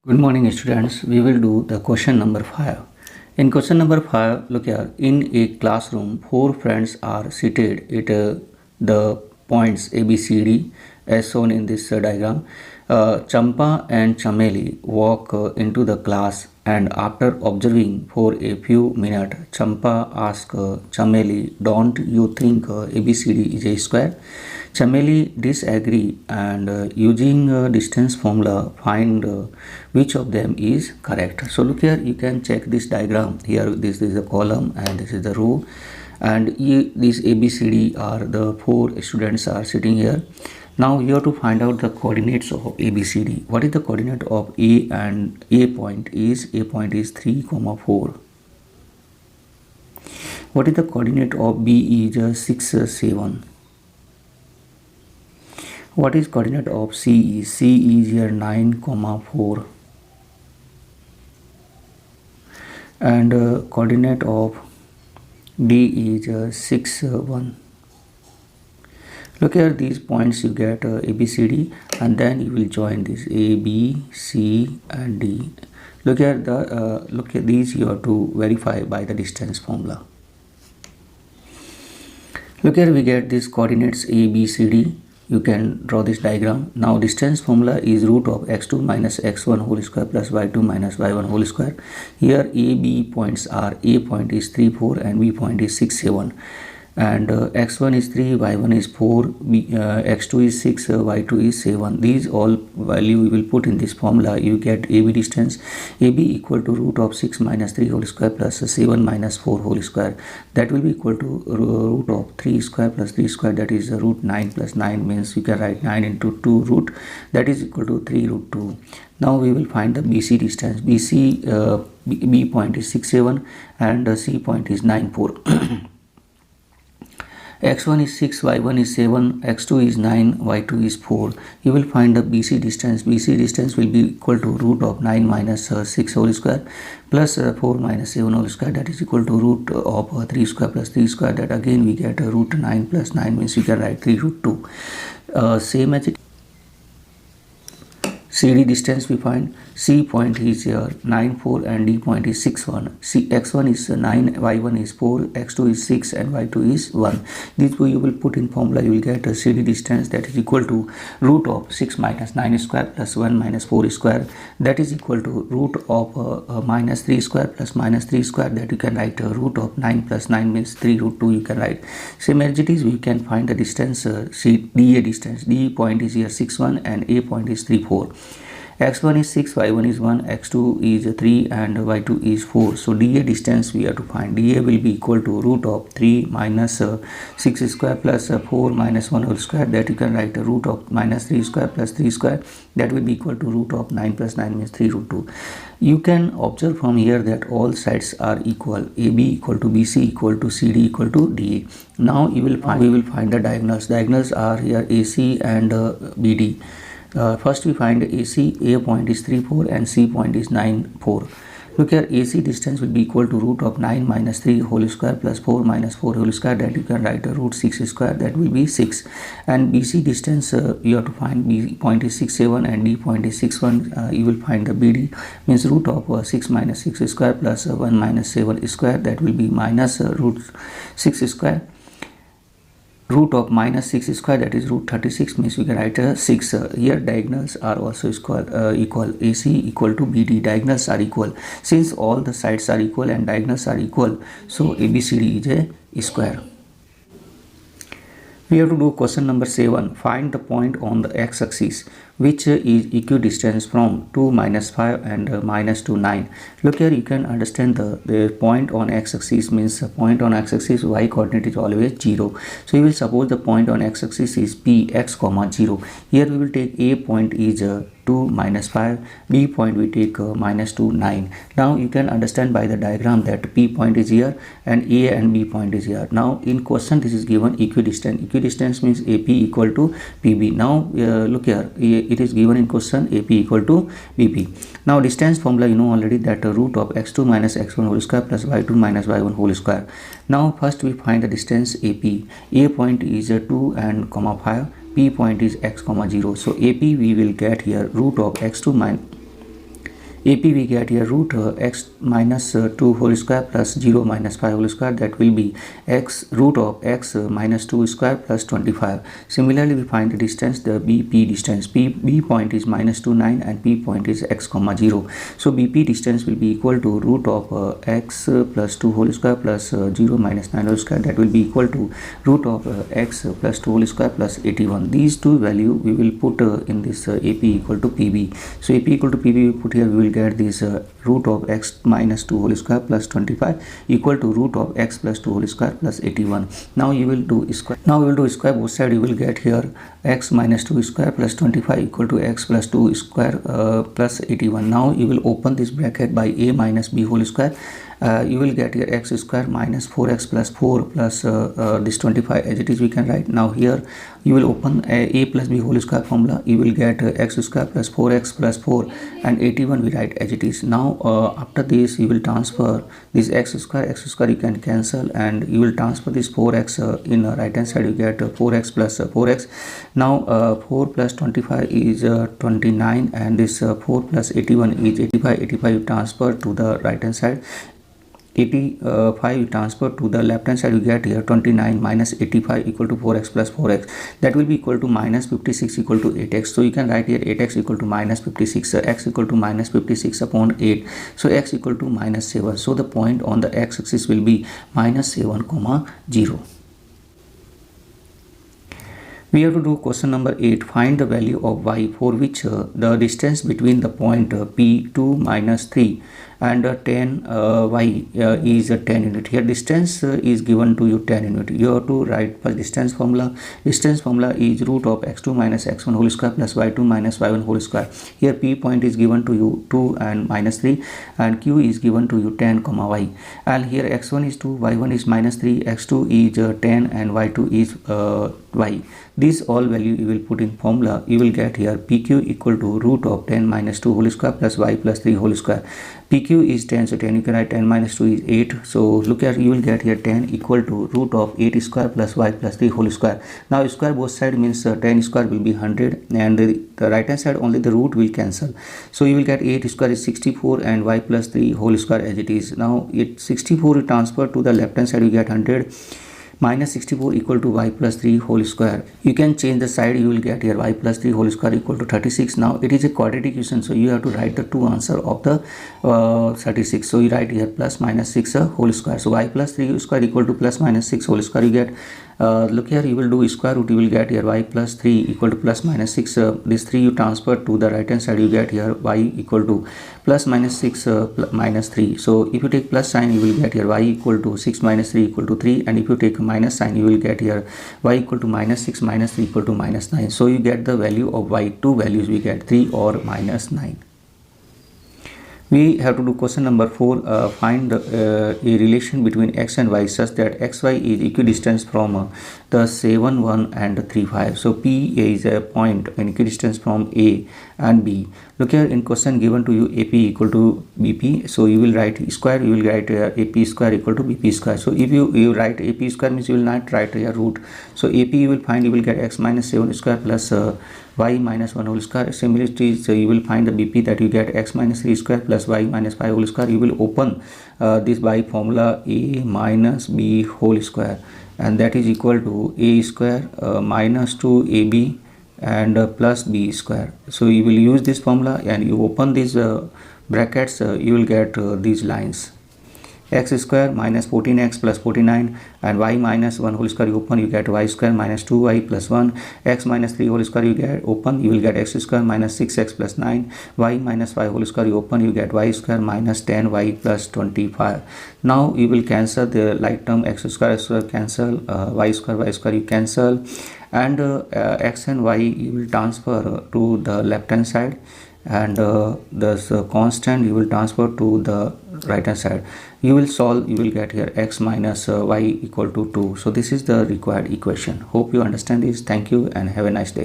Good morning students. We will do the question number 5. In question number 5, look here. In a classroom, four friends are seated at the points A, B, C, D as shown in this diagram. Champa and Chameli walk into the class, and after observing for a few minutes, Champa asks Chameli, "Don't you think ABCD is a square?" Chameli disagree and using distance formula find which of them is correct. So look here, you can check this diagram. Here this is the column and this is the row, and these ABCD are the four students are sitting here. Now you have to find out the coordinates of ABCD. What is the coordinate of A, and A point is 3, 4. What is the coordinate of B is 6, 7. What is coordinate of C is? C is here 9, 4. And coordinate of D is 6, 1. Look here, these points you get ABCD, and then you will join this A, B, C and D. Look here, look at these you have to verify by the distance formula. Look here, we get these coordinates A, B, C, D. You can draw this diagram. Now distance formula is root of x2 minus x1 whole square plus y2 minus y1 whole square. Here A, B points are, A point is 3, 4 and B point is 6, 7. And x1 is 3, y1 is 4, x2 is 6, y2 is 7. These all value we will put in this formula. You get AB distance. AB equal to root of 6 minus 3 whole square plus 7 minus 4 whole square. That will be equal to root of 3 square plus 3 square, that is root 9 plus 9, means you can write 9 into 2 root, that is equal to 3 root 2. Now we will find the BC distance. B point is 6, 7 and C point is 9, 4. x1 is 6, y1 is 7, x2 is 9, y2 is 4. You will find the BC distance. BC distance will be equal to root of 9 minus 6 whole square plus 4 minus 7 whole square, that is equal to root of 3 square plus 3 square, that again we get root 9 plus 9, means you can write 3 root 2. Same as it. CD distance we find. C point is here 9, 4 and D point is 6, 1. X1 is 9, y1 is 4, x2 is 6 and y2 is 1. This way you will put in formula, you will get a CD distance that is equal to root of 6 minus 9 square plus 1 minus 4 square, that is equal to root of minus 3 square plus minus 3 square, that you can write root of 9 plus 9 means 3 root 2 you can write. Same as it is, we can find the distance DA distance. D point is here 6, 1 and A point is 3, 4. x1 is 6, y1 is 1, x2 is 3 and y2 is 4. So DA distance we have to find. DA will be equal to root of 3 minus 6 square plus 4 minus 1 whole square, that you can write a root of minus 3 square plus 3 square, that will be equal to root of 9 plus 9 means 3 root 2. You can observe from here that all sides are equal. AB equal to BC equal to CD equal to DA. Now we will find the diagonals. Diagonals are here AC and BD. First we find AC. A point is 3, 4 and C point is 9, 4. Look here, AC distance will be equal to root of 9 minus 3 whole square plus 4 minus 4 whole square, that you can write a root 6 square, that will be 6. And BC distance you have to find. B point is 6, 7 and D point is 6, 1. You will find the BD, means root of 6 minus 6 square plus 1 minus 7 square, that will be minus root 6 square. Root of minus 6 square, that is root 36, means we can write 6. Here diagonals are also equal. AC equal to BD, diagonals are equal. Since all the sides are equal and diagonals are equal, so ABCD is a square. We have to do question number 7. Find the point on the x-axis which is equidistant from 2, minus 5 and minus 2, 9. Look here, you can understand the point on x-axis means point on x-axis y coordinate is always 0. So we will suppose the point on x-axis is P x comma 0. Here we will take A point is 2, minus 5, B point we take minus 2, 9. Now you can understand by the diagram that P point is here and A and B point is here. Now in question this is given equidistant. Equidistance means AP equal to PB. Now look here, it is given in question AP equal to BP. Now distance formula you know already, that root of x2 minus x1 whole square plus y2 minus y1 whole square. Now first we find the distance AP. A point is 2 and comma 5. P point is x comma 0. So AP we will get here root of x2 minus AP we get here root x minus 2 whole square plus 0 minus 5 whole square, that will be x root of x minus 2 square plus 25. Similarly, we find the distance, the BP distance. B point is minus 2 9 and P point is x comma 0. So BP distance will be equal to root of x plus 2 whole square plus 0 minus 9 whole square, that will be equal to root of x plus 2 whole square plus 81. These two value we will put in this AP equal to PB. So AP equal to PB we put here, we will get this root of x minus 2 whole square plus 25 equal to root of x plus 2 whole square plus 81. Now you will do square. Now we will do square both side. You will get here x minus 2 square plus 25 equal to x plus 2 square plus 81. Now you will open this bracket by a minus b whole square. You will get here x square minus 4x plus 4 plus this 25 as it is we can write. Now here you will open a plus b whole square formula. You will get x square plus 4x plus 4 and 81 we write as it is. Now after this you will transfer this x square you can cancel, and you will transfer this 4x in right hand side. You get 4x plus 4x. Now 4 plus 25 is 29 and this 4 plus 81 is 85. 85 you transfer to the right hand side. 85 you transfer to the left hand side. You get here 29 minus 85 equal to 4x plus 4x, that will be equal to minus 56 equal to 8x. So you can write here 8x equal to minus 56, x equal to minus 56 upon 8, so x equal to minus 7. So the point on the x axis will be minus 7 comma 0. We have to do question number 8. Find the value of y for which the distance between the point P2 minus 3 and 10 y is 10 unit. Here distance is given to you 10 unit. You have to write first distance formula. Distance formula is root of x2 minus x1 whole square plus y2 minus y1 whole square. Here P point is given to you 2 and minus 3, and Q is given to you 10 comma y, and here x1 is 2, y1 is minus 3, x2 is 10 and y2 is y. This all value you will put in formula. You will get here PQ equal to root of 10 minus 2 whole square plus y plus 3 whole square. PQ is 10, so 10 you can write 10 minus 2 is 8. So look at, you will get here 10 equal to root of 8 square plus y plus 3 whole square. Now square both side means 10 square will be 100, and the right hand side only the root will cancel. So you will get 8 square is 64 and y plus 3 whole square as it is. Now 64 transfer to the left hand side, you get 100 minus 64 equal to y plus 3 whole square. You can change the side, you will get here y plus 3 whole square equal to 36. Now it is a quadratic equation, so you have to write the two answer of the 36. So you write here plus minus 6 whole square. So y plus 3 square equal to plus minus 6 whole square. You get look here, you will do square root, you will get here y plus 3 equal to plus minus 6. This 3 you transfer to the right hand side, you get here y equal to plus minus 6 minus 3. So if you take plus sign, you will get here y equal to 6 minus 3 equal to 3, and if you take minus sign, you will get here y equal to minus 6 minus 3 equal to minus 9. So you get the value of y. Two values we get, 3 or minus 9. We have to do question number 4. Find a relation between x and y such that xy is equidistant from the 7 1 and 3 5. So P is a point in equidistance from A and B. Look here, in question given to you AP equal to BP. So you will write square, you will write AP square equal to BP square. So if you write AP square means you will not write a root. So AP you will find, you will get x minus 7 square plus y minus 1 whole square. Similarly, you will find the BP, that you get x minus 3 square plus y minus 5 whole square. You will open this by formula a minus b whole square, and that is equal to a square minus 2ab and plus b square. So you will use this formula and you open these brackets, you will get these lines. X square minus 14x plus 49 and y minus 1 whole square, you open, you get y square minus 2y plus 1. X minus 3 whole square, you get open, you will get x square minus 6x plus 9. Y minus 5 whole square, you open, you get y square minus 10y plus 25. Now you will cancel the like term, x square cancel, y square you cancel, and x and y you will transfer to the left hand side, and this constant you will transfer to the right hand side. You will solve, you will get here x minus y equal to 2. So this is the required equation. Hope you understand this. Thank you and have a nice day.